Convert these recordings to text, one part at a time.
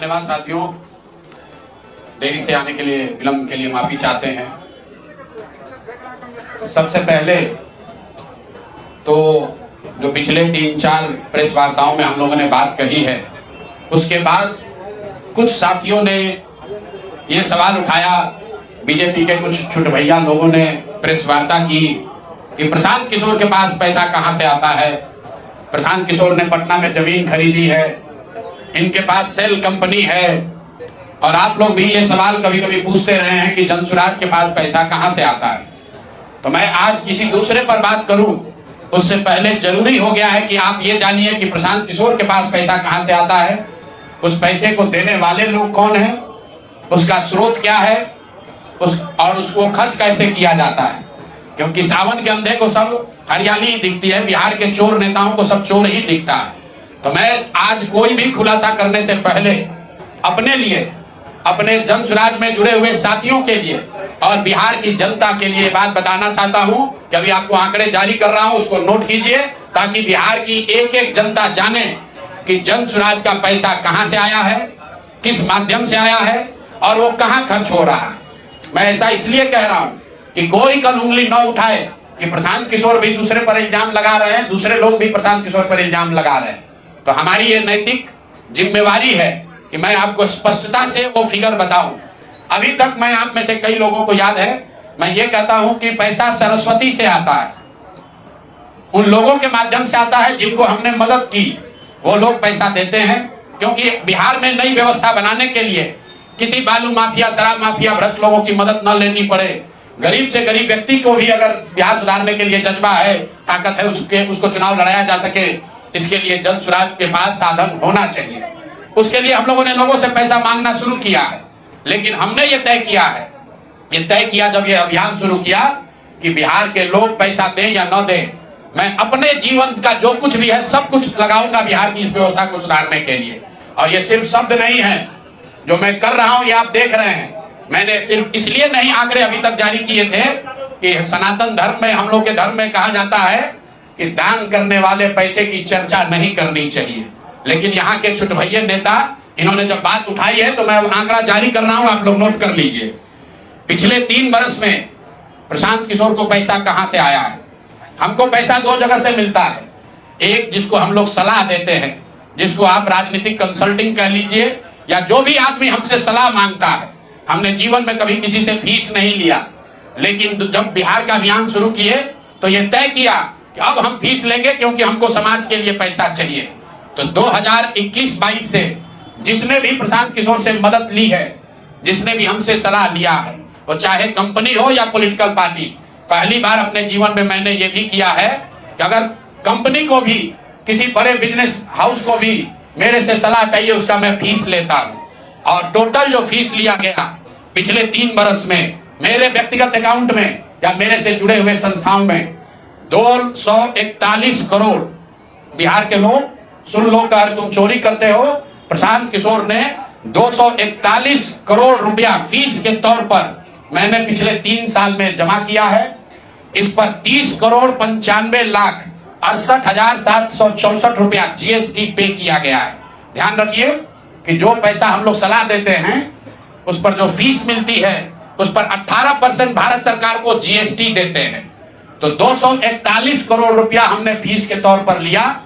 धन्यवाद साथियों, देरी से आने के लिए, विलंब के लिए माफी चाहते हैं। सबसे पहले तो जो पिछले 3-4 प्रेस वार्ताओं में हम लोगों ने बात कही है, उसके बाद कुछ साथियों ने ये सवाल उठाया, बीजेपी के कुछ छुट भैया लोगों ने प्रेस वार्ता की कि प्रशांत किशोर के पास पैसा कहां से आता है। प्रशांत किशोर ने पटना में जमीन खरीदी है, इनके पास सेल कंपनी है, और आप लोग भी ये सवाल कभी कभी पूछते रहे हैं कि जनसुराज के पास पैसा कहां से आता है। तो मैं आज किसी दूसरे पर बात करूं उससे पहले जरूरी हो गया है कि आप ये जानिए कि प्रशांत किशोर के पास पैसा कहां से आता है, उस पैसे को देने वाले लोग कौन है, उसका स्रोत क्या है, और उसको खर्च कैसे किया जाता है। क्योंकि सावन के अंधे को सब हरियाली ही दिखती है, बिहार के चोर नेताओं को सब चोर ही दिखता है। तो मैं आज कोई भी खुलासा करने से पहले अपने लिए, अपने जनसुराज में जुड़े हुए साथियों के लिए और बिहार की जनता के लिए बात बताना चाहता हूं कि अभी आपको आंकड़े जारी कर रहा हूं, उसको नोट कीजिए ताकि बिहार की एक एक जनता जाने कि जनसुराज का पैसा कहां से आया है, किस माध्यम से आया है और वो कहां खर्च हो रहा है। मैं ऐसा इसलिए कह रहा हूं कि कोई कल उंगली न उठाए कि प्रशांत किशोर भी दूसरे पर इल्जाम लगा रहे हैं, दूसरे लोग भी प्रशांत किशोर पर इल्जाम लगा रहे हैं। तो हमारी ये नैतिक जिम्मेवारी है कि मैं आपको स्पष्टता से वो फिगर बताऊं। अभी तक मैं आप में से कई लोगों को याद है, मैं ये कहता हूं कि पैसा सरस्वती से आता है, उन लोगों के माध्यम से आता है जिनको हमने मदद की, वो लोग पैसा देते हैं। क्योंकि बिहार में नई व्यवस्था बनाने के लिए किसी बालू माफिया, शराब माफिया, भ्रष्ट लोगों की मदद न लेनी पड़े, गरीब से गरीब व्यक्ति को भी अगर बिहार सुधारने के लिए जज्बा है, ताकत है, उसको चुनाव लड़ाया जा सके, इसके लिए जनसुराज के पास साधन होना चाहिए। उसके लिए हम लोगों ने लोगों से पैसा मांगना शुरू किया है, लेकिन हमने ये तय किया जब ये अभियान शुरू किया कि बिहार के लोग पैसा दें या न दें, मैं अपने जीवन का जो कुछ भी है सब कुछ लगाऊंगा बिहार की इस व्यवस्था को सुधारने के लिए। और ये सिर्फ शब्द नहीं है जो मैं कर रहा हूं, ये आप देख रहे हैं। मैंने सिर्फ इसलिए नहीं आंकड़े अभी तक जारी किए थे कि सनातन धर्म में, हम लोग के धर्म में कहा जाता है कि दान करने वाले पैसे की चर्चा नहीं करनी चाहिए, लेकिन यहाँ के छुट भैया नेता इन्होंने जब बात उठाई है तो मैं आंकड़ा जारी कर रहा हूं, आप लोग नोट कर लीजिए। पिछले 3 वर्ष में प्रशांत किशोर को पैसा कहां से आया है। हमको पैसा 2 जगह से मिलता है, एक जिसको हम लोग सलाह देते हैं, जिसको आप राजनीतिक कंसल्टिंग कह लीजिए, या जो भी आदमी हमसे सलाह मांगता है। हमने जीवन में कभी किसी से फीस नहीं लिया, लेकिन जब बिहार का अभियान शुरू किए तो ये तय किया कि अब हम फीस लेंगे क्योंकि हमको समाज के लिए पैसा चाहिए। तो 2021-22 से जिसने भी प्रशांत किशोर से मदद ली है, जिसने भी हमसे सलाह लिया है, वो चाहे कंपनी हो या पॉलिटिकल पार्टी, पहली बार अपने जीवन में मैंने ये भी किया है कि अगर कंपनी को भी, किसी बड़े बिजनेस हाउस को भी मेरे से सलाह चाहिए, उसका मैं फीस लेता हूं। और टोटल जो फीस लिया गया पिछले 3 वर्ष में मेरे व्यक्तिगत अकाउंट में या मेरे से जुड़े हुए संस्थाओं में 241 करोड़। बिहार के लोग सुन लो, कर तुम चोरी करते हो, प्रशांत किशोर ने 241 करोड़ रुपया फीस के तौर पर मैंने पिछले 3 साल में जमा किया है। इस पर 30 करोड़ 95 लाख 68,764 रुपया जीएसटी पे किया गया है। ध्यान रखिए कि जो पैसा हम लोग सलाह देते हैं, उस पर जो फीस मिलती है, उस पर 18% भारत सरकार को जीएसटी देते हैं। तो 241 करोड़ रुपया हमने फीस के तौर पर लिया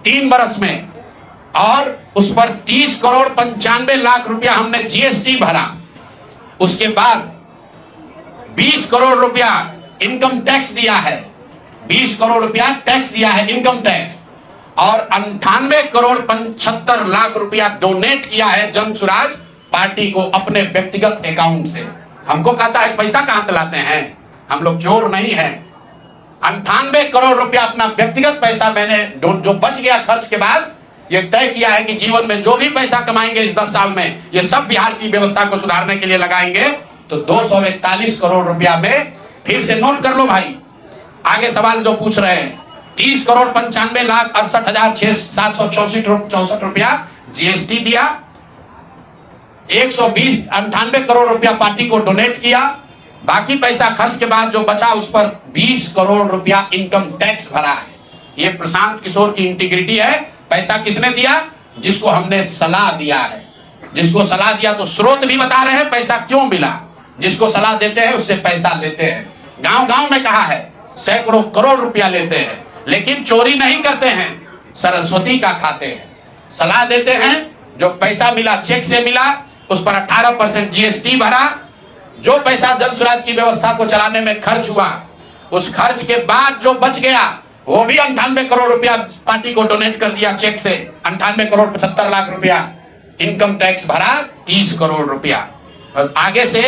3 वर्ष में, और उस पर 30 करोड़ 95 लाख रुपया हमने जीएसटी भरा। उसके बाद 20 करोड़ रुपया इनकम टैक्स दिया है, 20 करोड़ रुपया टैक्स दिया है, इनकम टैक्स, और 98 करोड़ 75 लाख रुपया डोनेट किया है जनसुराज पार्टी को अपने व्यक्तिगत अकाउंट से। हमको कहता है पैसा कहां से लाते हैं, हम लोग चोर नहीं हैं। 98 करोड़ रुपया अपना व्यक्तिगत पैसा मैंने जो बच गया खर्च के बाद, ये तय किया है कि जीवन में जो भी पैसा कमाएंगे इस 10 साल में, ये सब बिहार की व्यवस्था को सुधारने के लिए लगाएंगे। तो 241 करोड़ रुपया में, फिर से नोट कर लो भाई, आगे सवाल जो पूछ रहे हैं, 30 करोड़ 95 लाख 68,764 रुपया जीएसटी दिया, 98 करोड़ रुपया पार्टी को डोनेट किया, बाकी पैसा खर्च के बाद जो बचा उस पर 20 करोड़ रुपया इनकम टैक्स भरा है। ये प्रशांत किशोर की इंटीग्रिटी है। पैसा किसने दिया? जिसको हमने सलाह दिया है, जिसको सलाह दिया तो स्रोत भी बता रहे हैं पैसा क्यों मिला, जिसको सलाह देते हैं उससे पैसा लेते हैं। गांव गांव में कहा है सैकड़ों करोड़ रुपया लेते हैं, लेकिन चोरी नहीं करते हैं, सरस्वती का खाते हैं। सलाह देते हैं, जो पैसा मिला चेक से मिला उस पर 18% जीएसटी भरा, जो पैसा जन स्वराज की व्यवस्था को चलाने में खर्च हुआ उस खर्च के बाद जो बच गया वो भी 98 करोड़ रुपया पार्टी को डोनेट कर दिया चेक से। 98 करोड़ 75 लाख रुपया इनकम टैक्स भरा 30 करोड़ रुपया। और आगे से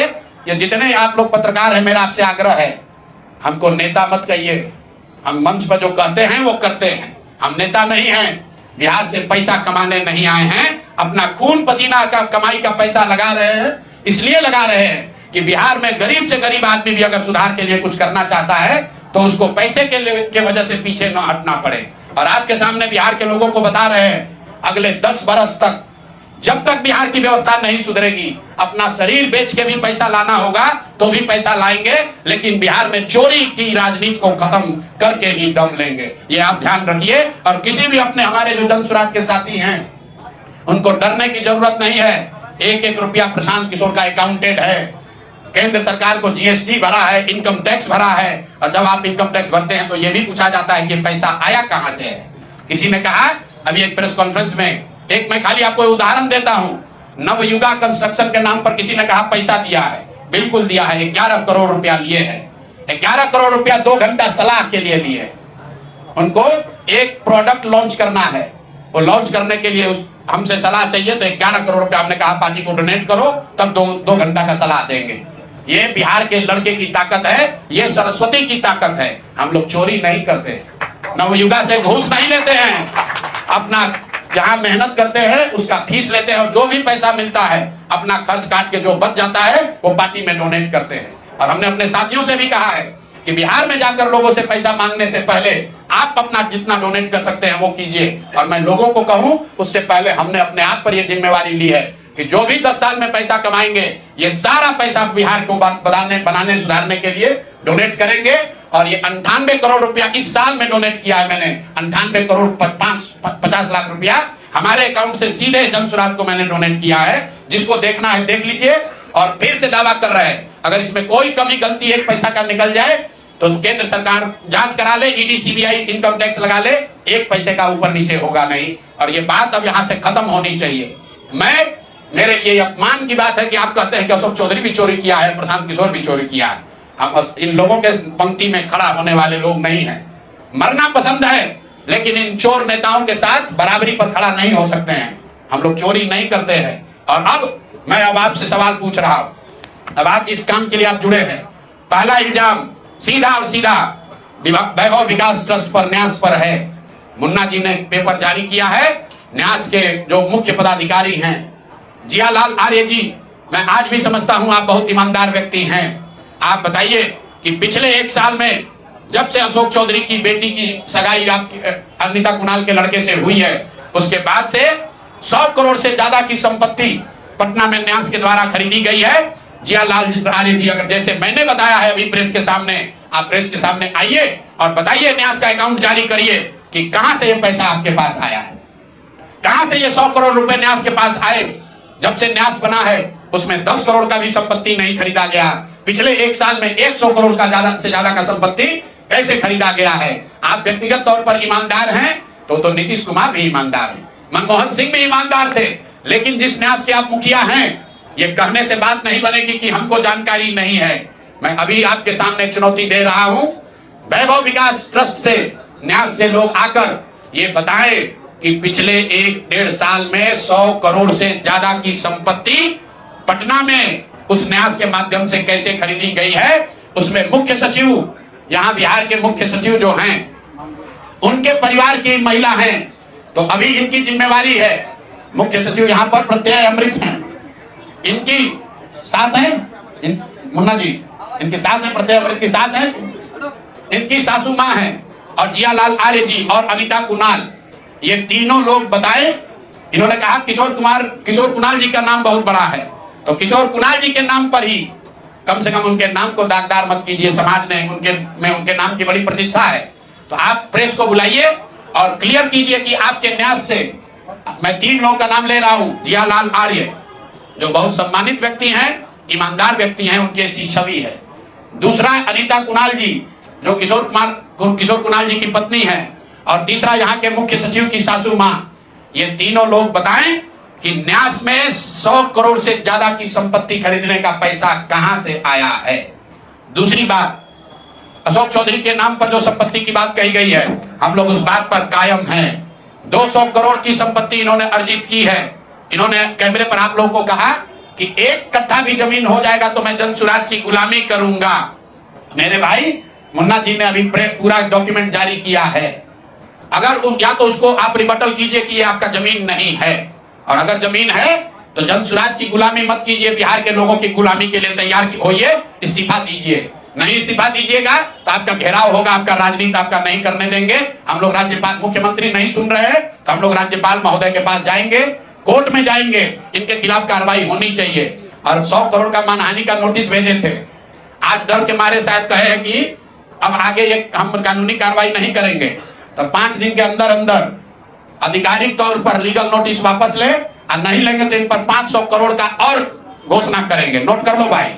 ये जितने आप लोग पत्रकार हैं, मेरा आपसे आग्रह है, हमको नेता मत कहिए। हम मंच पर जो कहते हैं वो करते हैं, हम नेता नहीं हैं, बिहार से पैसा कमाने नहीं आए हैं, अपना खून पसीना का कमाई का पैसा लगा रहे हैं। इसलिए लगा रहे हैं कि बिहार में गरीब से गरीब आदमी भी अगर सुधार के लिए कुछ करना चाहता है तो उसको पैसे के वजह से पीछे न हटना पड़े। और आपके सामने बिहार के लोगों को बता रहे हैं, अगले 10 बरस तक जब तक बिहार की व्यवस्था नहीं सुधरेगी, अपना शरीर बेच के भी पैसा लाना होगा तो भी पैसा लाएंगे, लेकिन बिहार में चोरी की राजनीति को खत्म करके ही दम लेंगे। ये आप ध्यान रखिए। और किसी भी अपने हमारे जो जन स्वराज के साथी हैं उनको डरने की जरूरत नहीं है। 1-1 रुपया प्रशांत किशोर का अकाउंटेड है, केंद्र सरकार को जीएसटी भरा है, इनकम टैक्स भरा है। और जब आप इनकम टैक्स भरते हैं तो यह भी पूछा जाता है कि पैसा आया कहां से है। किसी ने कहा अभी एक प्रेस कॉन्फ्रेंस में, एक मैं खाली आपको उदाहरण देता हूं, नवयुगा कंस्ट्रक्शन के नाम पर किसी ने कहा पैसा दिया है, बिल्कुल दिया है। 11 करोड़ रुपया लिए हैं, 11 करोड़ रुपया 2 घंटा सलाह के लिए लिए। उनको एक प्रोडक्ट लॉन्च करना है, वो लॉन्च करने के लिए हमसे सलाह चाहिए तो 11 करोड़ रुपया हमने कहा पार्टी को डोनेट करो, तब 2 घंटा का सलाह देंगे। ये बिहार के लड़के की ताकत है, ये सरस्वती की ताकत है। हम लोग चोरी नहीं करते, नवयुगा से घूस नहीं लेते हैं, अपना जहां मेहनत करते हैं उसका फीस लेते हैं और जो भी पैसा मिलता है अपना खर्च काट के जो बच जाता है वो पार्टी में डोनेट करते हैं। और हमने अपने साथियों से भी कहा है कि बिहार में जाकर लोगों से पैसा मांगने से पहले आप अपना जितना डोनेट कर सकते हैं वो कीजिए। और मैं लोगों को कहूं, उससे पहले हमने अपने आप पर यह जिम्मेवारी ली है कि जो भी 10 साल में पैसा कमाएंगे ये सारा पैसा बिहार को बनाने सुधारने के लिए डोनेट करेंगे। और ये 98 करोड़ रुपया इस साल में डोनेट किया है मैंने, 98 करोड़ 50 लाख रुपया हमारे अकाउंट से सीधे जन स्वराज को मैंने डोनेट किया है। जिसको देखना है देख लीजिए। और फिर से दावा कर रहे हैं अगर इसमें कोई कमी गलती एक पैसा का निकल जाए तो केंद्र सरकार जांच करा ले, ईडी सीबीआई इनकम टैक्स लगा ले, 1 पैसे का ऊपर नीचे होगा नहीं। और ये बात अब यहाँ से खत्म होनी चाहिए। मेरे लिए अपमान की बात है कि आप कहते हैं कि अशोक चौधरी भी चोरी किया है, प्रशांत किशोर भी चोरी किया है। हम इन लोगों के पंक्ति में खड़ा होने वाले लोग नहीं हैं। मरना पसंद है लेकिन इन चोर नेताओं के साथ बराबरी पर खड़ा नहीं हो सकते हैं। हम लोग चोरी नहीं करते हैं। और अब मैं आपसे सवाल पूछ रहा हूं, अब आप इस काम के लिए आप जुड़े हैं। पहला इल्जाम सीधा और सीधा वैभव विकास ट्रस्ट पर, न्यास पर है। मुन्ना जी ने पेपर जारी किया है, न्यास के जो मुख्य पदाधिकारी हैं जियालाल आर्य जी, मैं आज भी समझता हूं आप बहुत ईमानदार व्यक्ति हैं। आप बताइए कि पिछले 1 साल में जब से अशोक चौधरी की बेटी की सगाई अनिता कुणाल के लड़के से हुई है, उसके बाद से 100 करोड़ से ज्यादा की संपत्ति पटना में न्यास के द्वारा खरीदी गई है। जियालाल आर्य जी, अगर जैसे मैंने बताया है अभी प्रेस के सामने, आप प्रेस के सामने आइए और बताइए, न्यास का अकाउंट जारी करिए कि कहां से ये पैसा आपके पास आया है, कहां से ये 100 करोड़ रुपए न्यास के पास आए। जब से न्यास बना है उसमें 10 करोड़ का भी संपत्ति नहीं खरीदा गया। पिछले 1 साल में 100 करोड़ का ज्यादा से ज्यादा का संपत्ति कैसे खरीदा गया है। आप व्यक्तिगत तौर पर ईमानदार हैं तो नीतीश कुमार भी ईमानदार है, मनमोहन सिंह भी ईमानदार थे। लेकिन जिस न्यास के आप मुखिया हैं, ये कहने से बात नहीं बनेगी कि हमको जानकारी नहीं है। मैं अभी आपके सामने चुनौती दे रहा हूं, वैभव विकास ट्रस्ट से, न्यास से लोग आकर ये बताएं कि पिछले 1-1.5 साल में 100 करोड़ से ज्यादा की संपत्ति पटना में उस न्यास के माध्यम से कैसे खरीदी गई है। उसमें मुख्य सचिव, यहाँ बिहार के मुख्य सचिव जो हैं उनके परिवार की महिला हैं, तो अभी इनकी जिम्मेवारी है। मुख्य सचिव यहाँ पर प्रत्यय अमृत हैं, इनकी सास है मुन्ना जी, इनकी सास है, प्रत्यय अमृत की सास है, इनकी सासू माँ है, और जियालाल आर्य जी और अनिता कुणाल, ये तीनों लोग बताए। इन्होंने कहा किशोर कुणाल जी का नाम बहुत बड़ा है, तो किशोर कुणाल जी के नाम पर ही कम से कम उनके नाम को दागदार मत कीजिए। समाज ने उनके नाम की बड़ी प्रतिष्ठा है। तो आप प्रेस को बुलाइए और क्लियर कीजिए कि आपके न्यास से, मैं 3 लोगों का नाम ले रहा हूं, जियालाल आर्य, जो बहुत सम्मानित व्यक्ति हैं, ईमानदार व्यक्ति हैं, उनकी ऐसी छवि है। दूसरा अनीता कुणाल जी, जो किशोर कुणाल जी की पत्नी है, और तीसरा यहाँ के मुख्य सचिव की सासू माँ। ये तीनों लोग बताएं कि न्यास में 100 करोड़ से ज्यादा की संपत्ति खरीदने का पैसा कहां से आया है। दूसरी बात, अशोक चौधरी के नाम पर जो संपत्ति की बात कही गई है, हम लोग उस बात पर कायम हैं। 200 करोड़ की संपत्ति इन्होंने अर्जित की है। इन्होंने कैमरे पर आप लोगों को कहा कि 1 कट्ठा भी जमीन हो जाएगा तो मैं जनसुराज की गुलामी करूंगा। मेरे भाई मुन्ना जी ने अभी पूरा डॉक्यूमेंट जारी किया है। अगर या तो उसको आप रिबटल कीजिए कि ये आपका जमीन नहीं है, और अगर जमीन है तो जनसुराज की गुलामी मत कीजिए, बिहार के लोगों की गुलामी के लिए तैयार होइए, इस्तीफा दीजिए। नहीं इस्तीफा दीजिएगा तो आपका घेराव होगा, आपका राजनीति आपका नहीं करने देंगे। हम लोग राज्यपाल, मुख्यमंत्री नहीं सुन रहे हैं तो हम लोग राज्यपाल महोदय के पास जाएंगे, कोर्ट में जाएंगे, इनके खिलाफ कार्रवाई होनी चाहिए। और 100 करोड़ का मानहानि का नोटिस भेजे थे, आज डर के मारे शायद कहे हैं कि अब आगे ये हम कानूनी कार्रवाई नहीं करेंगे, तो 5 दिन के अंदर अंदर आधिकारिक तौर पर लीगल नोटिस वापस ले, और नहीं लेंगे तो इन पर 500 करोड़ का और घोषणा करेंगे। नोट कर लो भाई,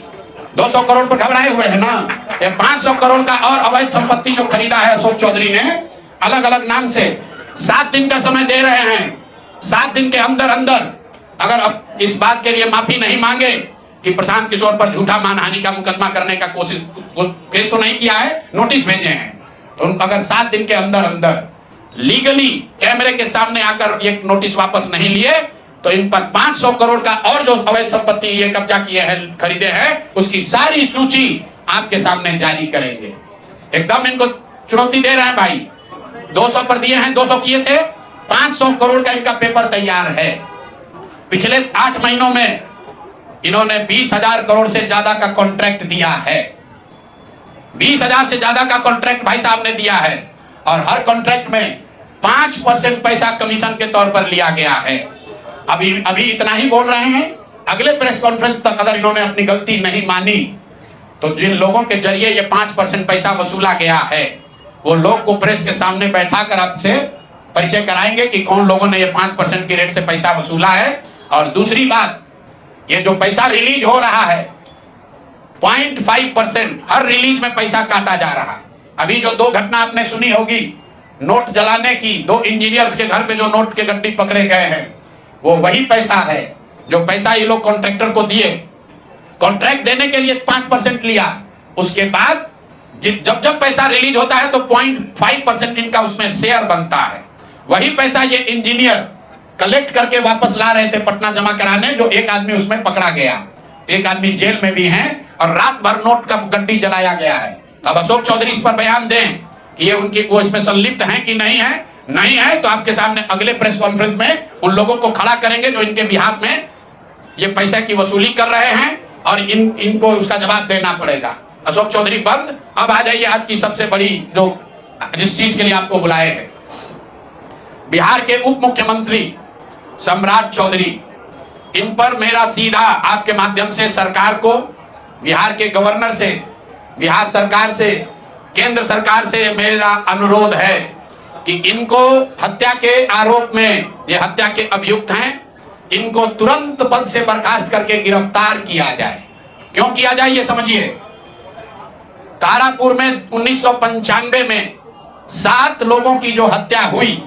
200 करोड़ पर घबराए हुए हैं ना, ये 500 करोड़ का और अवैध संपत्ति जो खरीदा है अशोक चौधरी ने अलग अलग नाम से। 7 दिन का समय दे रहे हैं, 7 दिन के अंदर अंदर अगर अब इस बात के लिए माफी नहीं मांगे कि प्रशांत किशोर पर झूठा मानहानि का मुकदमा करने का केस तो नहीं किया है, नोटिस भेजे हैं, तो अगर 7 दिन के अंदर अंदर लीगली कैमरे के सामने आकर ये नोटिस वापस नहीं लिए तो इन पर 500 करोड़ का और जो अवैध संपत्ति ये कब्जा किए हैं, खरीदे हैं, उसकी सारी सूची आपके सामने जारी करेंगे। एकदम इनको चुनौती दे रहे हैं भाई। 200 पर दिए हैं, 200 किए थे, 500 करोड़ का इनका पेपर तैयार है। पिछले 8 महीनों में इन्होंने 20,000 करोड़ से ज्यादा का कॉन्ट्रैक्ट दिया है। 20,000 से ज्यादा का कॉन्ट्रैक्ट भाई साहब ने दिया है, और हर कॉन्ट्रैक्ट में 5% पैसा कमीशन के तौर पर लिया गया है। अभी इतना ही बोल रहे हैं, अगले प्रेस कॉन्फ्रेंस तक अगर इन्होंने अपनी गलती नहीं मानी तो जिन लोगों के जरिए ये 5% पैसा वसूला गया है, वो लोग को प्रेस के सामने बैठा कर आपसे परिचय कराएंगे कि कौन लोगों ने ये 5% की रेट से पैसा वसूला है। और दूसरी बात, ये जो पैसा रिलीज हो रहा है 0.5% हर रिलीज में पैसा काटा जा रहा है। अभी जो 2 घटना आपने सुनी होगी नोट जलाने की, 2 इंजीनियर्स के घर पे जो नोट के गड्डी पकड़े गए हैं, वो वही पैसा है जो पैसा ये लोग कॉन्ट्रैक्टर को दिए। कॉन्ट्रैक्ट देने के लिए 5% लिया, उसके बाद जब पैसा रिलीज होता है तो 0.5% इनका उसमें शेयर बनता है। वही पैसा ये इंजीनियर कलेक्ट करके वापस ला रहे थे पटना जमा कराने, जो एक आदमी उसमें पकड़ा गया, एक आदमी जेल में भी है, और रात भर नोट का गड्डी जलाया गया है। अब अशोक चौधरी इस पर बयान दें कि ये उनकी वो इसमें संलिप्त है कि नहीं है। नहीं है तो आपके सामने अगले प्रेस कॉन्फ्रेंस में उन लोगों को खड़ा करेंगे जो इनके बिहाफ में ये पैसे की वसूली कर रहे हैं, और इनको उसका जवाब देना पड़ेगा। अशोक चौधरी बंद। अब आ जाइए आज की सबसे बड़ी जो जिस चीज के लिए आपको बुलाए हैं, बिहार के उप मुख्यमंत्री सम्राट चौधरी, इन पर मेरा सीधा आपके माध्यम से सरकार को, बिहार के गवर्नर से, बिहार सरकार से, केंद्र सरकार से मेरा अनुरोध है कि इनको हत्या के आरोप में, ये हत्या के अभियुक्त हैं, इनको तुरंत पद से बर्खास्त करके गिरफ्तार किया जाए। क्यों किया जाए ये समझिए। तारापुर में 1995 में 7 लोगों की जो हत्या हुई,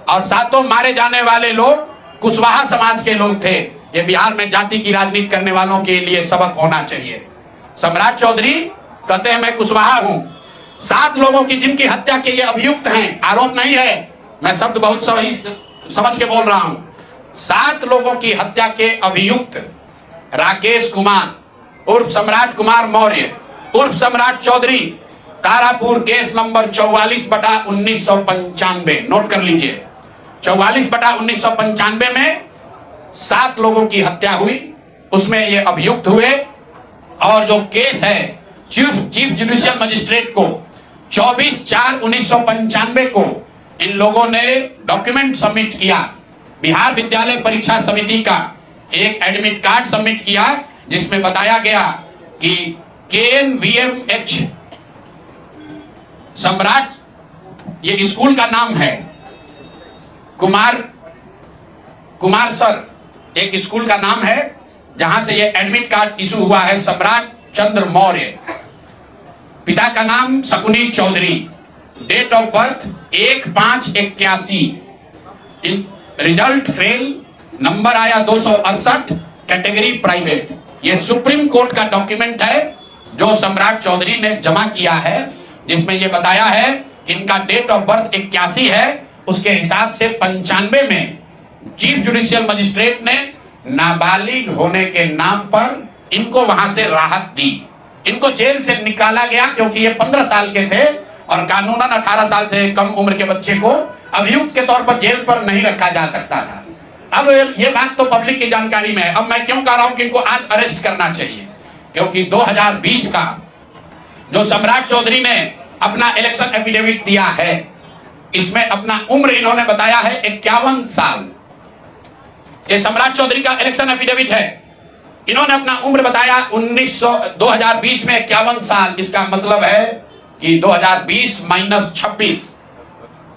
और 7 मारे जाने वाले लोग कुशवाहा समाज के लोग थे। ये बिहार में जाति की राजनीति करने वालों के लिए सबक होना चाहिए। सम्राट चौधरी कहते हैं मैं कुशवाहा हूं। 7 लोगों की जिनकी हत्या के ये अभियुक्त हैं, आरोप नहीं है, मैं शब्द बहुत सही समझ के बोल रहा हूं। 7 लोगों की हत्या के अभियुक्त राकेश कुमार उर्फ सम्राट कुमार मौर्य उर्फ Samrat Chaudhary, Tarapur case number 44/1995, note कर लीजिए। 44/1995 में 7 लोगों की हत्या हुई, उसमें ये अभियुक्त हुए, और जो केस है चीफ जुडिशियल मजिस्ट्रेट को 24/4/1995 को इन लोगों ने डॉक्यूमेंट सबमिट किया। बिहार विद्यालय परीक्षा समिति का एक एडमिट कार्ड सबमिट किया, जिसमें बताया गया कि KNVMH सम्राट, ये स्कूल का नाम है, कुमार सर एक स्कूल का नाम है, जहां से ये एडमिट कार्ड इशू हुआ है, सम्राट चंद्र मौर्य, पिता का नाम Shakuni Chaudhary, date of birth 1/5/81, result fail, number आया 268, कैटेगरी प्राइवेट। ये सुप्रीम कोर्ट का डॉक्यूमेंट है जो सम्राट चौधरी ने जमा किया है, जिसमें ये बताया है कि इनका डेट ऑफ बर्थ 81 है, उसके हिसाब से 95 में चीफ जुडिशियल मजिस्ट्रेट ने नाबालिग होने के नाम पर इनको वहां से राहत दी। इनको जेल से निकाला गया क्योंकि ये 15 साल के थे और कानूनन 18 साल से कम उम्र के बच्चे को अभियुक्त के तौर पर जेल पर नहीं रखा जा सकता था। अब ये बात तो पब्लिक की जानकारी में है। अब मैं क्यों कह रहा हूं कि इनको आज अरेस्ट करना चाहिए, क्योंकि 2020 का जो सम्राट चौधरी ने अपना इलेक्शन एफिडेविट दिया है, इसमें अपना उम्र इन्होंने बताया है 51 साल। ये सम्राट चौधरी का इलेक्शन एफिडेविट है, इन्होंने अपना उम्र बताया 2020 में 51 साल। इसका मतलब है कि 2020 - 26,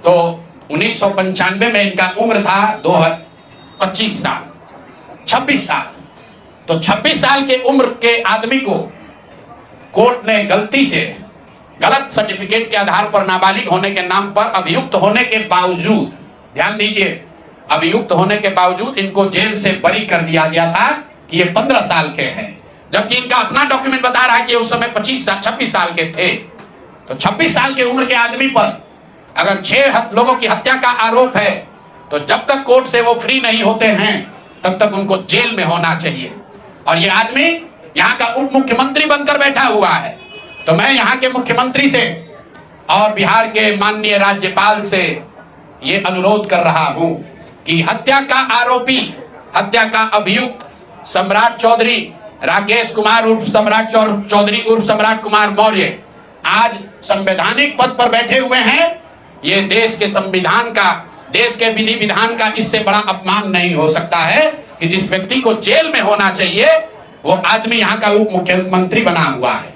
तो 1995 में इनका उम्र था 25 साल, 26 साल। तो 26 साल के उम्र के आदमी को कोर्ट ने गलती से गलत सर्टिफिकेट के आधार पर नाबालिग होने के नाम पर अभियुक्त होने के बावजूद, ध्यान दीजिए, अभियुक्त होने के बावजूद इनको जेल से बरी कर दिया गया था कि ये 15 साल के हैं, जबकि इनका अपना डॉक्यूमेंट बता रहा है कि उस समय 26 साल के थे। तो 26 साल के उम्र के आदमी पर अगर 6 लोगों की हत्या का आरोप है, तो जब तक कोर्ट से वो फ्री नहीं होते हैं तब तक उनको जेल में होना चाहिए। और ये आदमी यहाँ का उप मुख्यमंत्री बनकर बैठा हुआ है। तो मैं यहाँ के मुख्यमंत्री से और बिहार के माननीय राज्यपाल से ये अनुरोध कर रहा हूं कि हत्या का आरोपी, हत्या का अभियुक्त सम्राट चौधरी, राकेश कुमार उर्फ सम्राट चौधरी उर्फ सम्राट कुमार मौर्य आज संवैधानिक पद पर बैठे हुए हैं। ये देश के संविधान का, देश के विधि विधान का इससे बड़ा अपमान नहीं हो सकता है कि जिस व्यक्ति को जेल में होना चाहिए वो आदमी यहाँ का उप मुख्यमंत्री बना हुआ है।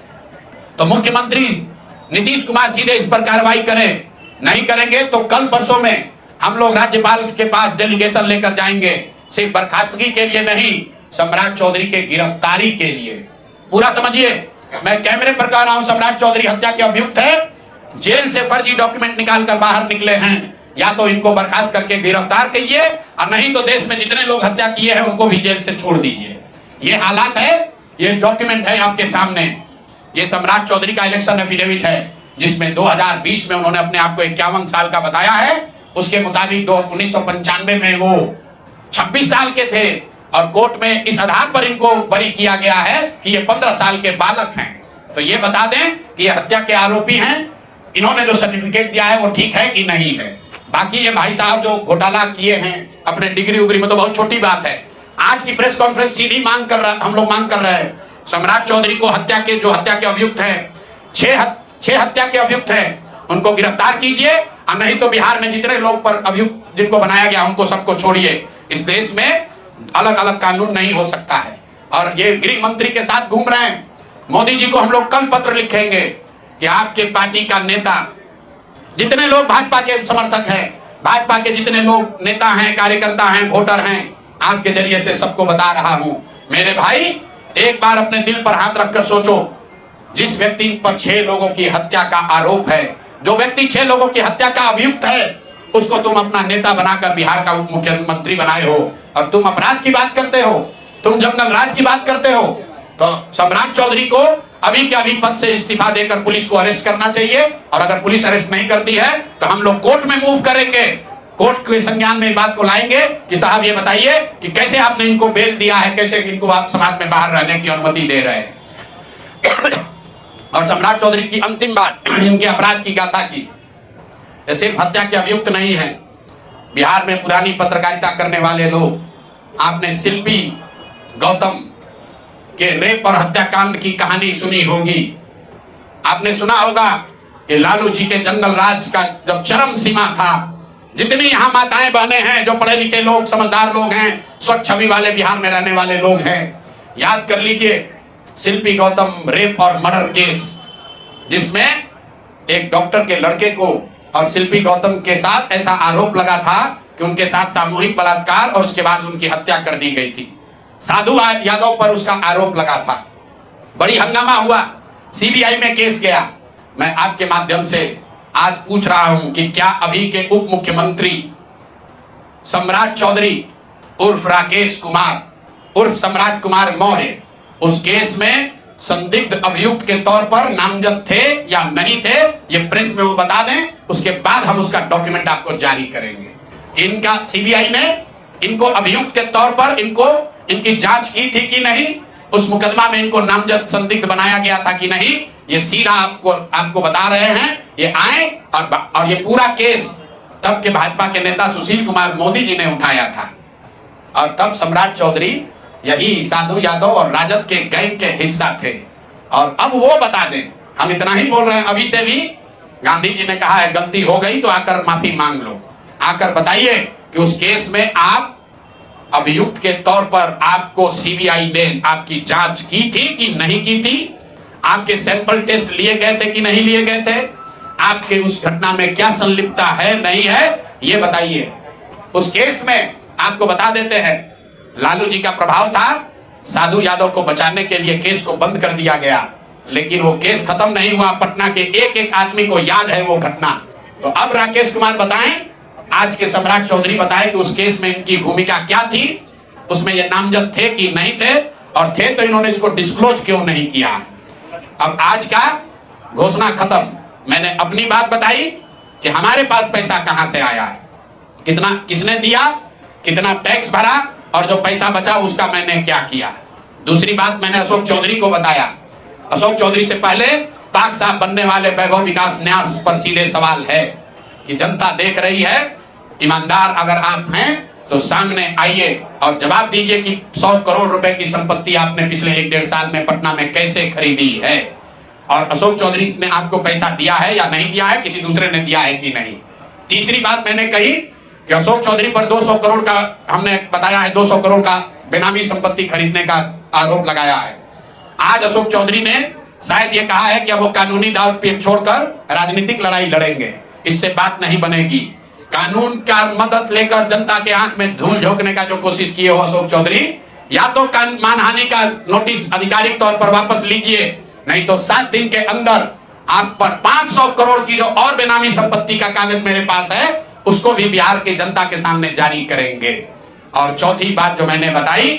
तो मुख्यमंत्री नीतीश कुमार सीधे इस पर कार्रवाई करें, नहीं करेंगे तो कल परसों में हम लोग राज्यपाल के पास डेलीगेशन लेकर जाएंगे, सिर्फ बर्खास्तगी के लिए नहीं, सम्राट चौधरी के गिरफ्तारी के लिए। पूरा समझिए, मैं कैमरे पर कह रहा हूं, सम्राट चौधरी हत्या के अभियुक्त है, जेल से फर्जी डॉक्यूमेंट निकालकर बाहर निकले हैं। या तो इनको बर्खास्त करके गिरफ्तार कीजिए और नहीं तो देश में जितने लोग हत्या किए हैं उनको भी जेल से छोड़ दीजिए। ये हालात है, ये डॉक्यूमेंट है आपके सामने। ये सम्राट चौधरी का इलेक्शन एफिडेविट है जिसमें 2020 में उन्होंने अपने आप को 51 साल का बताया है। उसके मुताबिक 1995 में वो 26 साल के थे और कोर्ट में इस आधार पर इनको बरी किया गया है कि ये 15 साल के बालक हैं। तो ये बता दें कि ये हत्या के आरोपी हैं, इन्होंने जो सर्टिफिकेट दिया है वो ठीक है कि नहीं है। बाकी ये भाई साहब जो घोटाला किए हैं अपने डिग्री उग्री में, तो बहुत छोटी बात है। आज की प्रेस कॉन्फ्रेंस सीधी मांग कर रहा, हम लोग मांग कर रहे हैं सम्राट चौधरी को हत्या के अभियुक्त हैं, 6 हत्या के अभियुक्त हैं, उनको गिरफ्तार कीजिए और नहीं तो बिहार में जितने लोग पर अभियुक्त जिनको बनाया गया उनको सबको छोड़िए। इस देश में अलग अलग कानून नहीं हो सकता है। और ये गृह मंत्री के साथ घूम रहे हैं। मोदी जी को हम लोग कल पत्र लिखेंगे कि आपके पार्टी का नेता, जितने लोग भाजपा के समर्थक हैं, भाजपा के जितने लोग नेता हैं, कार्यकर्ता हैं, वोटर हैं, आपके जरिए से सबको बता रहा हूं, मेरे भाई एक बार अपने दिल पर हाथ रखकर सोचो, जिस व्यक्ति पर 6 लोगों की हत्या का आरोप है, जो व्यक्ति 6 लोगों की हत्या का अभियुक्त है, उसको तुम अपना नेता बनाकर बिहार का उप मुख्यमंत्री बनाए हो और तुम अपराध की बात करते हो, तुम जंगल राज की बात करते हो। तो सम्राट चौधरी को अभी के अभी पद से इस्तीफा देकर पुलिस को अरेस्ट करना चाहिए। और अगर पुलिस अरेस्ट नहीं करती है तो हम लोग कोर्ट में मूव करेंगे, कोर्ट के संज्ञान में बात को लाएंगे कि साहब ये बताइए कि कैसे आपने इनको बेल दिया है, कैसे इनको आप समाज में बाहर रहने की अनुमति दे रहे हैं। और सम्राट चौधरी की अंतिम बात, इनके अपराध की गाथा की, सिर्फ हत्या के अभियुक्त नहीं है। बिहार में पुरानी पत्रकारिता करने वाले लोग, आपने शिल्पी गौतम के रेप और हत्याकांड की कहानी सुनी होगी। आपने सुना होगा कि लालू जी के जंगल राज का जब चरम सीमा था, जितनी यहाँ माताएं बहनें हैं, जो पढ़े लिखे लोग, समझदार लोग हैं, स्वच्छ छवि वाले बिहार में रहने वाले लोग हैं, याद कर लीजिए शिल्पी गौतम रेप और मर्डर केस, जिसमें एक डॉक्टर के लड़के को और शिल्पी गौतम के साथ ऐसा आरोप लगा था कि उनके साथ सामूहिक बलात्कार और उसके बाद उनकी हत्या कर दी गई थी। साधु यादव पर उसका आरोप लगा था, बड़ी हंगामा हुआ, सीबीआई में केस गया। मैं आपके माध्यम से आज पूछ रहा हूं कि क्या अभी के उप मुख्यमंत्री सम्राट चौधरी उर्फ राकेश कुमार उर्फ सम्राट कुमार मौर्य उस केस में संदिग्ध अभियुक्त के तौर पर नामजद थे या नहीं थे, ये प्रेस में वो बता दें, उसके बाद हम उसका डॉक्यूमेंट आपको जारी करेंगे। इनका सीबीआई ने इनको अभियुक्त के तौर पर इनकी जांच की थी कि नहीं, उस मुकदमा में इनको नामजद संदिग्ध बनाया गया था कि नहीं, ये सीधा आपको बता रहे हैं। ये आए और ये पूरा केस तब के भाजपा के नेता सुशील कुमार मोदी जी ने उठाया था, और तब सम्राट चौधरी यही साधु यादव और राजद के गैंग के हिस्सा थे। और अब वो बता दें, हम इतना ही बोल रहे हैं, अभी से भी गांधी जी ने कहा है गलती हो गई तो आकर माफी मांग लो, आकर बताइए कि उस केस में आप अभियुक्त के तौर पर आपको सीबीआई ने आपकी जांच की थी कि नहीं की थी, आपके सैंपल टेस्ट लिए गए थे कि नहीं लिए गए थे, आपके उस घटना में क्या संलिप्तता है नहीं है, ये बताइए। उस केस में आपको बता देते हैं, लालू जी का प्रभाव था, साधु यादव को बचाने के लिए केस को बंद कर दिया गया, लेकिन वो केस खत्म नहीं हुआ। पटना के एक एक आदमी को याद है वो घटना। तो अब राकेश कुमार बताएं, आज के सम्राट चौधरी बताएं कि उस केस में इनकी भूमिका क्या थी, उसमें ये नामजद थे कि नहीं थे, और थे तो इन्होंने इसको डिस्क्लोज क्यों नहीं किया। अब आज का घोषणा खत्म, मैंने अपनी बात बताई कि हमारे पास पैसा कहां से आया है, कितना किसने दिया, कितना टैक्स भरा, और जो पैसा बचा उसका मैंने क्या किया। दूसरी बात मैंने अशोक चौधरी को बताया। अशोक चौधरी से पहले पाक साहब बनने वाले वैभव विकास न्यास पर सीधे सवाल है कि जनता देख रही है, ईमानदार अगर आप हैं तो सामने आइए और जवाब दीजिए कि 100 करोड़ रुपए की संपत्ति आपने पिछले 1-1.5 साल में पटना में कैसे खरीदी है, और अशोक चौधरी ने आपको पैसा दिया है या नहीं दिया है, किसी दूसरे ने दिया है कि नहीं। तीसरी बात मैंने कही कि अशोक चौधरी पर 200 करोड़ का हमने बताया है, 200 करोड़ का बेनामी संपत्ति खरीदने का आरोप लगाया है। आज अशोक चौधरी ने शायद ये कहा है कि अब वो कानूनी दाव पेच छोड़कर राजनीतिक लड़ाई लड़ेंगे, इससे बात नहीं बनेगी। कानून का मदद लेकर जनता के आंख में धूल झोंकने का जो कोशिश किए हो अशोक चौधरी, या तो मानहानि का नोटिस आधिकारिक तौर पर वापस लीजिए, नहीं तो 7 दिन के अंदर आप पर 500 करोड़ की जो और बेनामी संपत्ति का कागज मेरे पास है उसको भी बिहार की जनता के सामने जारी करेंगे। और चौथी बात जो मैंने बताई,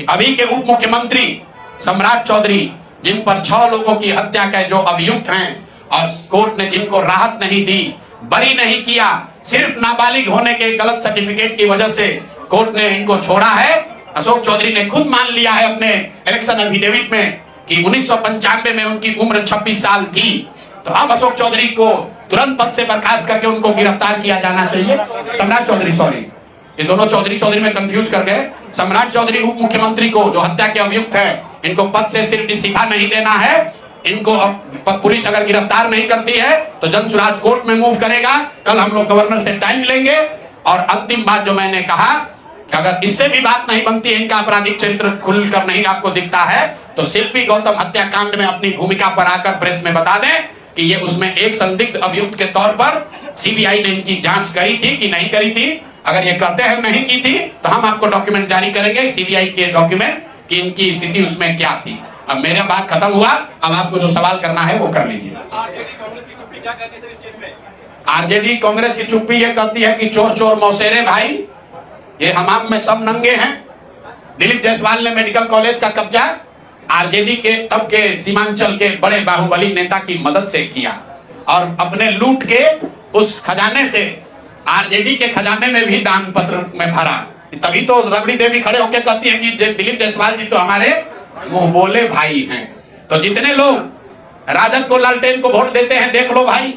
अभी के उप मुख्यमंत्री सम्राट चौधरी, जिन पर 6 लोगों की हत्या के जो अभियुक्त हैं और कोर्ट ने जिनको राहत नहीं दी, बरी नहीं किया, सिर्फ नाबालिग होने के गलत सर्टिफिकेट की वजह से कोर्ट ने इनको छोड़ा है। अशोक चौधरी ने खुद मान लिया है अपने इलेक्शन एफिडेविट में कि 1995 में उनकी उम्र 26 साल थी। तो अब अशोक चौधरी को तुरंत पद से बर्खास्त करके उनको गिरफ्तार किया जाना चाहिए। सम्राट चौधरी, सॉरी, ये दोनों चौधरी में कंफ्यूज कर गए। सम्राट चौधरी उप मुख्यमंत्री को जो हत्या के अभियुक्त है, इनको पद से सिर्फ इस्तीफा नहीं देना है, इनको पुलिस अगर गिरफ्तार नहीं करती है तो जनसुराज कोर्ट में मूव करेगा। कल हम लोग गवर्नर से टाइम लेंगे। और अंतिम बात जो मैंने कहा कि अगर इससे भी बात नहीं बनती है, इनका आपराधिक चरित्र खुलकर नहीं आपको दिखता है, तो शिल्पी गौतम हत्याकांड में अपनी भूमिका पर आकर प्रेस में बता दें कि ये उसमें एक संदिग्ध अभियुक्त के तौर पर सीबीआई ने इनकी जांच करी थी कि नहीं करी थी। अगर ये कहते हैं नहीं की थी तो हम आपको डॉक्यूमेंट जारी करेंगे, सीबीआई के डॉक्यूमेंट, कि इनकी स्थिति उसमें क्या थी। अब मेरा बात खत्म हुआ, अब आपको जो सवाल करना है वो कर लीजिए। आरजेडी कांग्रेस की चुप्पी ये कहती है कि चोर चोर मौसेरे भाई, ये हमाम में सब नंगे हैं। दिलीप जायसवाल ने मेडिकल कॉलेज का कब्जा आरजेडी के तब के सीमांचल के बड़े बाहुबली नेता की मदद से किया, और अपने लूट के उस खजाने से आरजेडी के खजाने में भी दान पत्र में भरा। तभी तो रबड़ी देवी खड़े होकर कहती है कि दिलीप जायसवाल जी तो हमारे मुंह बोले भाई हैं। तो जितने लोग राजद को, लालटेन को वोट देते हैं, देख लो भाई,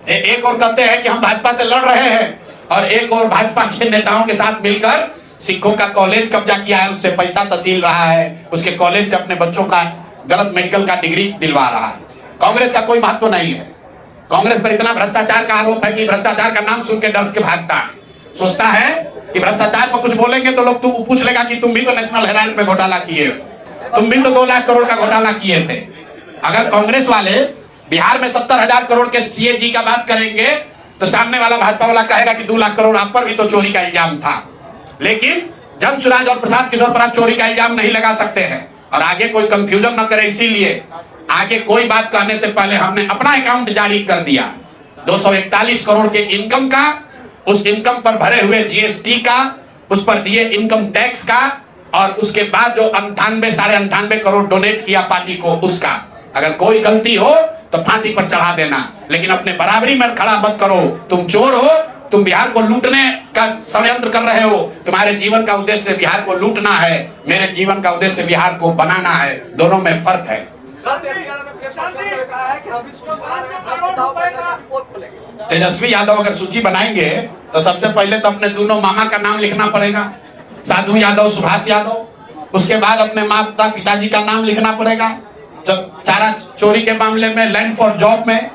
एक और कहते हैं कि हम भाजपा से लड़ रहे हैं, और एक और भाजपा के नेताओं के साथ मिलकर सिखों का कॉलेज कब्जा किया है, उससे पैसा तहसील रहा है, उसके कॉलेज से अपने बच्चों का गलत मेडिकल का डिग्री दिलवा रहा है। कांग्रेस का कोई महत्व नहीं है। कांग्रेस पर इतना भ्रष्टाचार का आरोप है कि भ्रष्टाचार का नाम सुन के डर के भागता है, सोचता है कि भ्रष्टाचार पर कुछ बोलेंगे तो लोग पूछ लेगा कि तुम भी तो नेशनल हेराल्ड में घोटाला किए हो, तुम भी तो 2 लाख करोड़ का घोटाला किए थे। अगर कांग्रेस वाले बिहार में 70,000 करोड़ के सीएजी का बात करेंगे तो सामने वाला भाजपा वाला कहेगा कि 2 लाख करोड़ आप पर भी तो चोरी का इल्जाम था। लेकिन जन सुराज और प्रशांत किशोर पर आप चोरी का इल्जाम नहीं लगा सकते हैं और आगे कोई कंफ्यूजन न करे, इसीलिए आगे कोई बात कहने से पहले हमने अपना अकाउंट जारी कर दिया 241 करोड़ के इनकम का, उस इनकम पर भरे हुए जीएसटी का, उस पर दिए इनकम टैक्स का, और उसके बाद जो 98 करोड़ डोनेट किया पार्टी को उसका। अगर कोई गलती हो तो फांसी पर चढ़ा देना, लेकिन अपने बराबरी में खड़ा मत करो। तुम चोर हो, तुम बिहार को लूटने का षड्यंत्र कर रहे हो। तुम्हारे जीवन का उद्देश्य बिहार को लूटना है, मेरे जीवन का उद्देश्य बिहार को बनाना है, दोनों में फर्क है। तेजस्वी यादव अगर सूची बनाएंगे तो सबसे पहले तो अपने दोनों मामा का नाम लिखना पड़ेगा, साधु यादव, सुभाष यादव। उसके बाद अपने माता पिताजी का नाम लिखना पड़ेगा। जब चारा चोरी के मामले में, लैंड फॉर जॉब में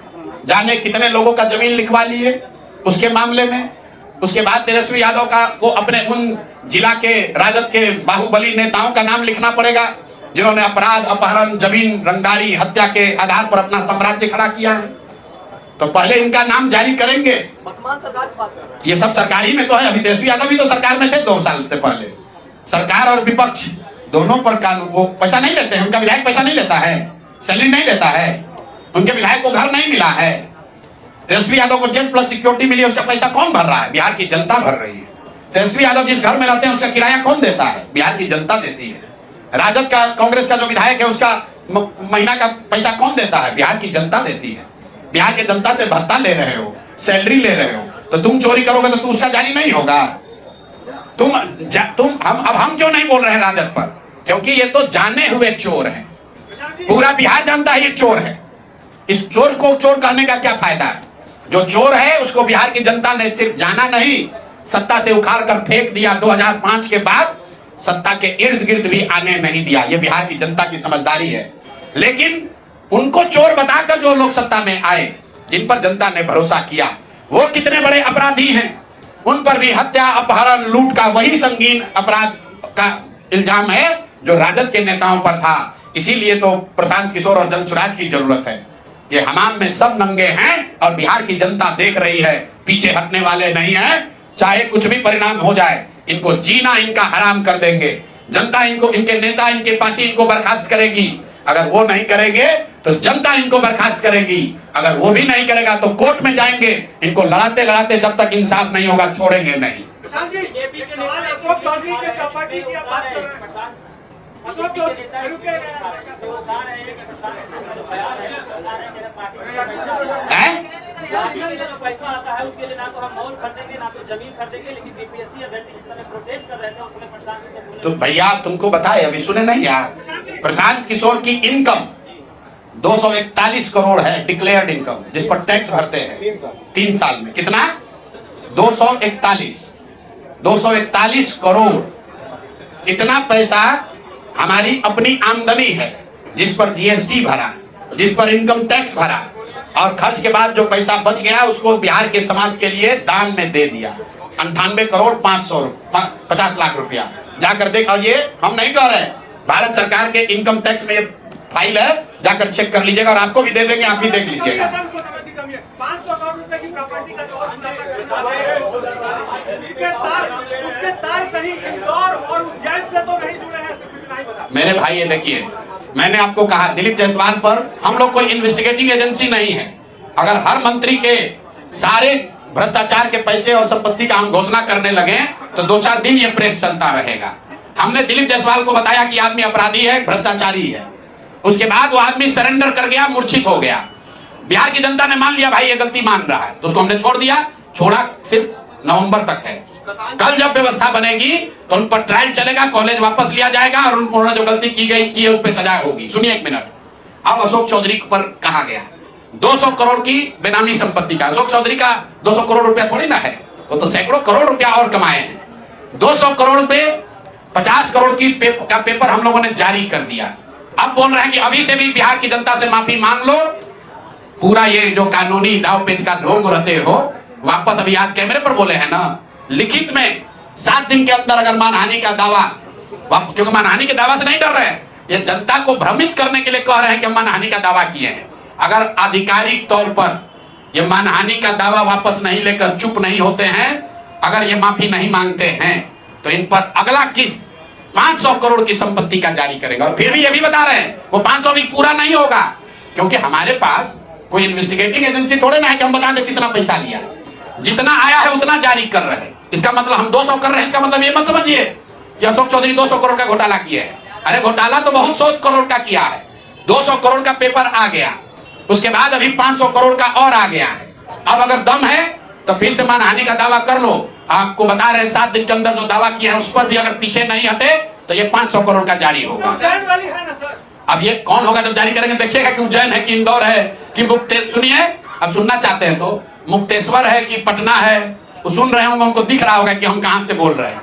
जाने कितने लोगों का जमीन लिखवा लिए उसके मामले में। उसके बाद तेजस्वी यादव का को अपने उन जिला के राजद के बाहुबली नेताओं का नाम लिखना पड़ेगा जिन्होंने अपराध, अपहरण, जमीन रंगदारी, हत्या के आधार पर अपना साम्राज्य खड़ा किया है। तो पहले इनका नाम जारी करेंगे। वर्तमान सरकार की बात कर रहे हैं। ये सब सरकारी में तो है। अभी तेजस्वी यादव भी तो सरकार में थे 2 साल से पहले। सरकार और विपक्ष दोनों पर कानून, वो पैसा नहीं लेते हैं, उनका विधायक पैसा नहीं लेता है, सैलरी नहीं लेता है, उनके विधायक को घर नहीं मिला है। तेजस्वी यादव को जेल प्लस सिक्योरिटी मिली, उसका पैसा कौन भर रहा है? बिहार की जनता भर रही है। तेजस्वी यादव जिस घर में रहते हैं उसका किराया कौन देता है? बिहार की जनता देती है। राजद का, कांग्रेस का जो विधायक है उसका महीना का पैसा कौन देता है? बिहार की जनता देती है। बिहार की जनता से भत्ता ले रहे हो, सैलरी ले रहे हो, तो तुम चोरी करोगे तो उसका जारी नहीं होगा। हम क्यों नहीं बोल रहे हैं राजद पर? क्योंकि ये तो जाने हुए चोर हैं, पूरा बिहार जानता है ये चोर है। इस चोर को चोर कहने का क्या फायदा है? जो चोर है उसको बिहार की जनता ने सिर्फ जाना नहीं, सत्ता से उखाड़ कर फेंक दिया। 2005 के बाद सत्ता के इर्द गिर्द भी आने नहीं दिया। ये बिहार की जनता की समझदारी है। लेकिन उनको चोर बताकर जो लोग सत्ता में आए, जिन पर जनता ने भरोसा किया, वो कितने बड़े अपराधी हैं, उन पर भी हत्या, अपहरण, लूट का वही संगीन अपराध का इल्जाम है जो राजद के नेताओं पर था। इसीलिए तो प्रशांत किशोर और जनसुराज की जरूरत है। ये हमाम में सब नंगे हैं और बिहार की जनता देख रही है, पीछे हटने वाले नहीं है। चाहे कुछ भी परिणाम हो जाए, इनको जीना इनका हराम कर देंगे। जनता इनको, इनके नेता, इनके पार्टी इनको बर्खास्त करेगी। अगर वो नहीं करेंगे तो जनता इनको बर्खास्त करेगी। अगर वो भी नहीं करेगा तो कोर्ट में जाएंगे। इनको लड़ाते लड़ाते जब तक इंसाफ नहीं होगा छोड़ेंगे नहीं। पैसा आता है उसके लिए ना तो हम मॉल खरीदेंगे ना तो जमीन खरीदेंगे, लेकिन बीपीएससी अभ्यर्थी जिस तरह प्रोटेस्ट कर रहे थे उसमें प्रशांत। तो भैया तुमको बताए, अभी सुने नहीं यार, प्रशांत किशोर की इनकम 241 करोड़ है डिक्लेयर्ड इनकम, जिस पर टैक्स भरते हैं 3 साल में। कितना? 241 करोड़। इतना पैसा हमारी अपनी आमदनी है, जिस पर जीएसटी भरा, जिस पर इनकम टैक्स भरा, और खर्च के बाद जो पैसा बच गया उसको बिहार के समाज के लिए दान में दे दिया। 98 करोड़ 50 लाख रुपया जाकर देख। और ये हम नहीं कह रहे, भारत सरकार के इनकम टैक्स में फाइल है, जाकर चेक कर लीजिएगा और आपको भी दे देंगे, आप भी देख लीजिएगा। 500 करोड़ रुपए की प्रॉपर्टी का जो उसके तार कहीं इंदौर और उज्जैन से तो नहीं जुड़े हैं, नहीं बता। मेरे भाई ये देखिए, मैंने आपको कहा दिलीप जायसवाल पर हम लोग कोई इन्वेस्टिगेटिंग एजेंसी नहीं है। अगर हर मंत्री के सारे भ्रष्टाचार के पैसे और संपत्ति का हम घोषणा करने लगे तो 2-4 दिन ये प्रेस चलता रहेगा। हमने दिलीप जायसवाल को बताया कि आदमी अपराधी है, भ्रष्टाचारी है। उसके बाद वो आदमी सरेंडर कर गया, मूर्छित हो गया। बिहार की जनता ने मान लिया भाई ये गलती मान रहा है, तो उसको हमने छोड़ दिया। छोड़ा सिर्फ नवंबर तक है। कल जब व्यवस्था बनेगी तो उन पर ट्रायल चलेगा, कॉलेज वापस लिया जाएगा और उन्होंने जो गलती की गई की उस पर सजा होगी। सुनिए 1 मिनट। अब अशोक चौधरी पर कहा गया 200 करोड़ की बेनामी संपत्ति का। अशोक चौधरी का 200 करोड़ रुपया थोड़ी ना है, वो तो सैकड़ों करोड़ रुपया और कमाए हैं। 200 करोड़ पे 50 करोड़ की का पेपर हम लोगों ने जारी कर दिया। अब बोल रहे हैं कि अभी से भी बिहार की जनता से माफी मांग लो। पूरा ये जो कानूनी दाव पेच का ढोंग रचे हो, वापस अभी आज कैमरे पर बोले हैं ना, लिखित में 7 दिन के अंदर अगर मानहानि का दावा, क्योंकि मानहानि के दावा से नहीं डर रहे हैं, ये जनता को भ्रमित करने के लिए कह रहे हैं कि मानहानि का दावा किए हैं। अगर आधिकारिक तौर पर ये मानहानि का दावा वापस नहीं लेकर चुप नहीं होते हैं, अगर ये माफी नहीं मांगते हैं, तो इन पर अगला किस्त 500 करोड़ की संपत्ति का जारी करेगा। और फिर भी ये भी बता रहे हैं वो 500 भी पूरा नहीं होगा, क्योंकि हमारे पास कोई इन्वेस्टिगेटिंग एजेंसी थोड़े ना है कि हम बता दें कितना पैसा लिया। जितना आया है उतना जारी कर रहे हैं। इसका मतलब हम 200 कर रहे हैं, इसका मतलब ये मत समझिए कि अशोक चौधरी 200 करोड़ का घोटाला किया है। अरे घोटाला तो बहुत 100 करोड़ का किया है। 200 करोड़ का पेपर आ गया, उसके बाद अभी 500 करोड़ का और आ गया है। अब अगर दम है तो फिर से मानहानि का दावा कर लो। आपको बता रहे 7 दिन के अंदर जो दावा किया है उस पर भी अगर पीछे नहीं हटे तो ये 500 करोड़ का जारी होगा। उज्जैन वाली है ना सर? अब ये कौन होगा जब जारी करेंगे, देखिएगा कि उज्जैन है कि इंदौर है कि सुनिए, अब सुनना चाहते हैं तो मुक्तेश्वर है कि पटना है, वो सुन रहे होंगे, उनको दिख रहा होगा कि हम कहां से बोल रहे हैं।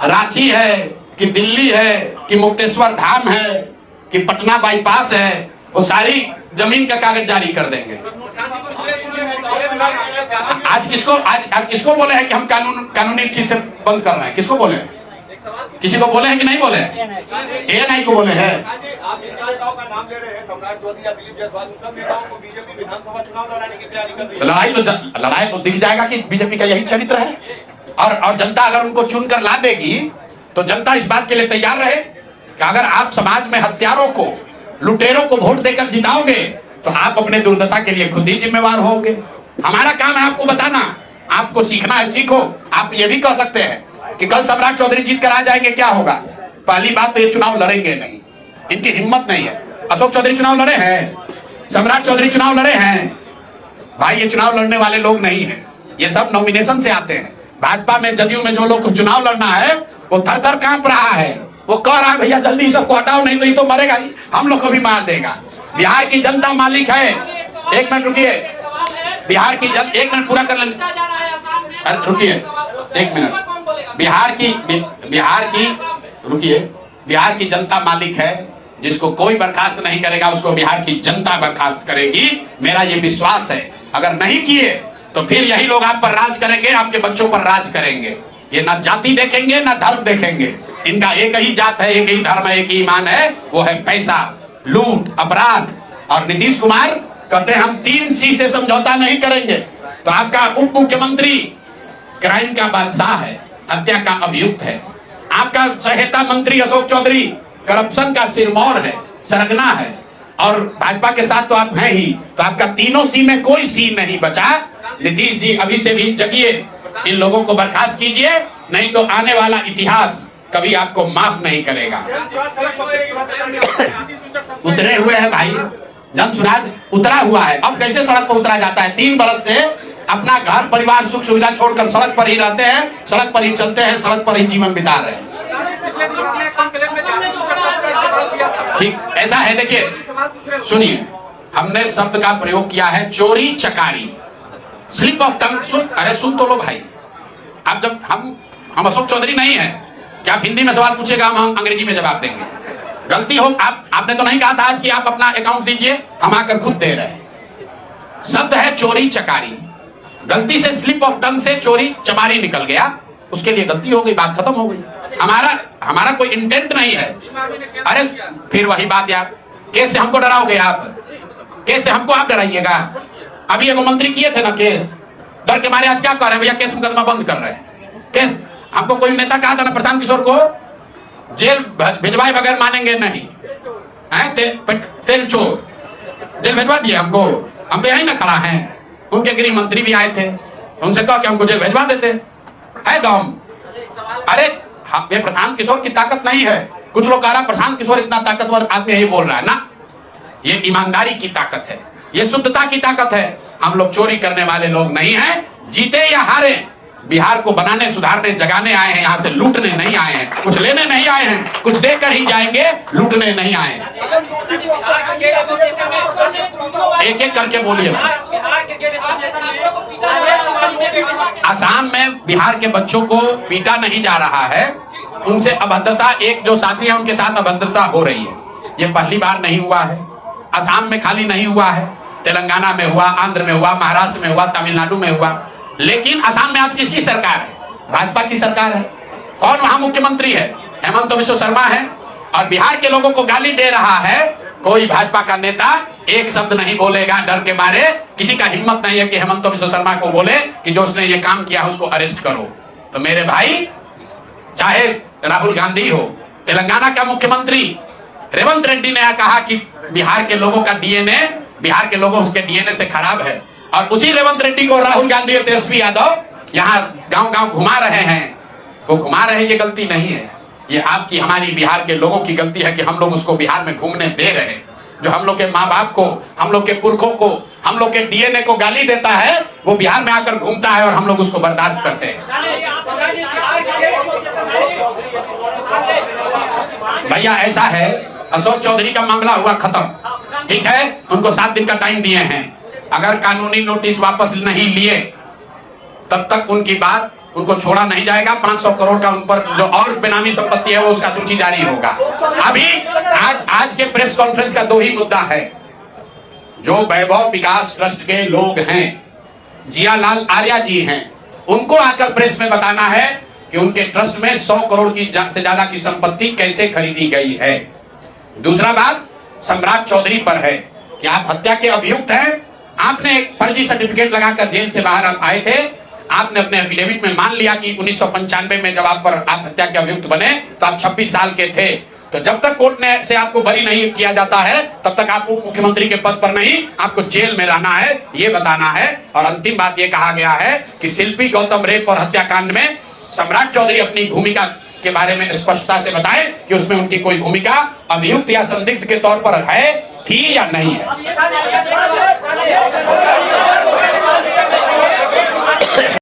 रांची है कि दिल्ली है कि मुक्तेश्वर धाम है कि पटना बाईपास है, वो सारी जमीन का कागज जारी कर देंगे। आज किसको बोले हैं कि हम कानूनी चीज से बंद कर रहे हैं? किसको बोले हैं? किसी को बोले हैं कि नहीं बोले? एएनआई को बोले हैं। आप जिन नेताओं का नाम ले रहे हैं, सम्राट चौधरी या दिलीप जायसवाल, उन सब नेताओं को बीजेपी विधानसभा चुनाव लड़ाने की तैयारी कर रही है। लड़ाई तो दिख जाएगा कि बीजेपी का यही चरित्र है। और जनता अगर उनको चुनकर ला देगी तो जनता इस बात के लिए तैयार रहे कि अगर आप समाज में हत्यारों को, लुटेरों को वोट देकर जिताओगे तो आप अपने दुर्दशा के लिए खुद ही जिम्मेवार होंगे। हमारा काम है आपको बताना, आपको सीखना है, सीखो। आप ये भी कह सकते हैं कि कल सम्राट चौधरी जीत कर आ जाएंगे, क्या होगा? पहली बात तो ये चुनाव लड़ेंगे नहीं, इनकी हिम्मत नहीं है। अशोक चौधरी चुनाव लड़े हैं, सम्राट चौधरी चुनाव लड़े हैं भाई, ये चुनाव लड़ने वाले लोग नहीं हैं। ये सब नॉमिनेशन से आते हैं। भाजपा में, जदयू में जो लोग को चुनाव लड़ना है वो थर थर कांप रहा है, वो कह रहा है भैया जल्दी सबको हटाओ, नहीं तो ये तो मरेगा ही, हम लोग को भी मार देगा। बिहार की जनता मालिक है। एक मिनट रुकिए, बिहार की एक मिनट पूरा कर लें, रुकिए एक मिनट। बिहार की जनता मालिक है, जिसको कोई बर्खास्त नहीं करेगा उसको बिहार की जनता बर्खास्त करेगी, मेरा ये विश्वास है। अगर नहीं किए तो फिर यही लोग आप पर राज करेंगे, आपके बच्चों पर राज करेंगे। ये ना जाति देखेंगे ना धर्म देखेंगे, इनका एक ही जात है, एक ही धर्म है, एक ही ईमान है, वो है पैसा, लूट, अपराध। और नीतीश कुमार कहते हैं हम 3C से समझौता नहीं करेंगे। तो आपका उप मुख्यमंत्री क्राइम का बादशाह है, हत्या का अभियुक्त है। आपका सहायता मंत्री अशोक चौधरी करप्शन का सिरमौर है, सरगना है। और भाजपा के साथ तो आप हैं ही, तो आपका तीनों C में कोई C नहीं बचा। नीतीश जी अभी से भी जगिए, इन लोगों को बर्खास्त कीजिए, नहीं तो आने वाला इतिहास कभी आपको माफ नहीं करेगा। उतरे हुए हैं भाई, जन स्वराज उतरा हुआ है। अब कैसे सड़क पर उतरा जाता है? 3 बरस से अपना घर परिवार सुख सुविधा छोड़कर सड़क पर ही रहते हैं, सड़क पर ही चलते हैं, सड़क पर ही जीवन बिता रहे हैं। ठीक ऐसा है। देखिए सुनिए, हमने शब्द का प्रयोग किया है चोरी चकारी, स्लिप ऑफ टंग। अरे सुन तो लो भाई, आप जब हम अशोक चौधरी नहीं है कि आप हिंदी में सवाल पूछेगा हम अंग्रेजी में जवाब देंगे। गलती हो, आपने तो नहीं कहा था आज कि आप अपना अकाउंट दीजिए, हम आकर खुद दे रहे हैं। शब्द है चोरी चकारी, गलती से स्लिप ऑफ टंग से चोरी चमारी निकल गया, उसके लिए गलती हो गई, बात खत्म हो गई। हमारा कोई इंटेंट नहीं है। अरे फिर वही बात यार, केस से हमको डराओगे आप? केस से हमको आप डराइएगा? अभी एगो मंत्री किए थे ना केस, डर के मारे आज क्या कर रहे हैं भैया, केस मुकदमा बंद कर रहे हैं। केस हमको कोई नेता कहा था ना प्रशांत किशोर को, जेल भिजवाए बगैर मानेंगे नहीं, तेल चोर, जेल भिजवा दिए हमको। हम तो यही ना खड़ा हैं, उनके गृह मंत्री भी आए थे, उनसे कहा कि हमको जेल भिजवा देते है दम। अरे ये प्रशांत किशोर की ताकत नहीं है। कुछ लोग कह रहा प्रशांत किशोर इतना ताकतवर आदमी यही बोल रहा है ना, ये ईमानदारी की ताकत है, ये शुद्धता की ताकत है। हम लोग चोरी करने वाले लोग नहीं हैं, जीते या हारे बिहार को बनाने, सुधारने, जगाने आए हैं, यहाँ से लूटने नहीं आए हैं, कुछ लेने नहीं आए हैं, कुछ देकर ही जाएंगे, लूटने नहीं आए हैं। एक एक करके बोलिए। आसाम में बिहार के बच्चों को पीटा नहीं जा रहा है, उनसे अभद्रता, एक जो साथी है उनके साथ अभद्रता हो रही है। ये पहली बार नहीं हुआ है, आसाम में खाली नहीं हुआ है, तेलंगाना में हुआ, आंध्र में हुआ, महाराष्ट्र में हुआ, तमिलनाडु में हुआ। लेकिन आसाम में आज किसकी सरकार है? भाजपा की सरकार है। कौन वहां मुख्यमंत्री है? हेमंत बिश्व शर्मा है। और बिहार के लोगों को गाली दे रहा है, कोई भाजपा का नेता एक शब्द नहीं बोलेगा, डर के मारे। किसी का हिम्मत नहीं है कि हेमंत बिश्व शर्मा को बोले कि जो उसने ये काम किया उसको अरेस्ट करो। तो मेरे भाई, चाहे राहुल गांधी हो, तेलंगाना का मुख्यमंत्री रेवंत रेड्डी ने कहा कि बिहार के लोगों का डीएनए, बिहार के लोगों उसके डीएनए से खराब है, और उसी रेवंत रेड्डी को राहुल गांधी और तेजस्वी यादव यहाँ गांव गांव घुमा रहे हैं। वो घुमा रहे, ये गलती नहीं है, ये आपकी हमारी बिहार के लोगों की गलती है कि हम लोग उसको बिहार में घूमने दे रहे हैं। जो हम लोग के माँ बाप को, हम लोग के पुरखों को, हम लोग के डीएनए को गाली देता है, वो बिहार में आकर घूमता है और हम लोग उसको बर्दाश्त करते हैं। भैया ऐसा है, अशोक चौधरी का मामला हुआ खत्म, ठीक है, उनको 7 दिन का टाइम दिए हैं। अगर कानूनी नोटिस वापस नहीं लिए तब तक उनकी बात, उनको छोड़ा नहीं जाएगा। 500 करोड़ का उन पर जो और बेनामी संपत्ति है वो उसका सूची जारी होगा। अभी आज के प्रेस कॉन्फ्रेंस का 2 ही मुद्दा है। जो वैभव विकास ट्रस्ट के लोग हैं, जियालाल आर्या जी हैं, उनको आकर प्रेस में बताना है कि उनके ट्रस्ट में 100 करोड़ की से ज्यादा की संपत्ति कैसे खरीदी गई है। दूसरा बात सम्राट चौधरी पर है कि आप हत्या के अभियुक्त हैं। आपने एक फर्जी सर्टिफिकेट लगाकर जेल से बाहर आप आए थे। आपने अपने एफिडेविट में मान लिया कि 1995 में जब आप हत्या के अभियुक्त बने तो आप 26 साल के थे। तो जब तक कोर्ट ने से आपको बरी नहीं किया जाता है तब तक आप उप मुख्यमंत्री के पद पर नहीं, आपको जेल में रहना है, ये बताना है। और अंतिम बात ये कहा गया है कि शिल्पी गौतम रेप और हत्याकांड में सम्राट चौधरी अपनी भूमिका के बारे में स्पष्टता से बताएं कि उसमें उनकी कोई भूमिका अभियुक्त या संदिग्ध के तौर पर है, थी या नहीं है।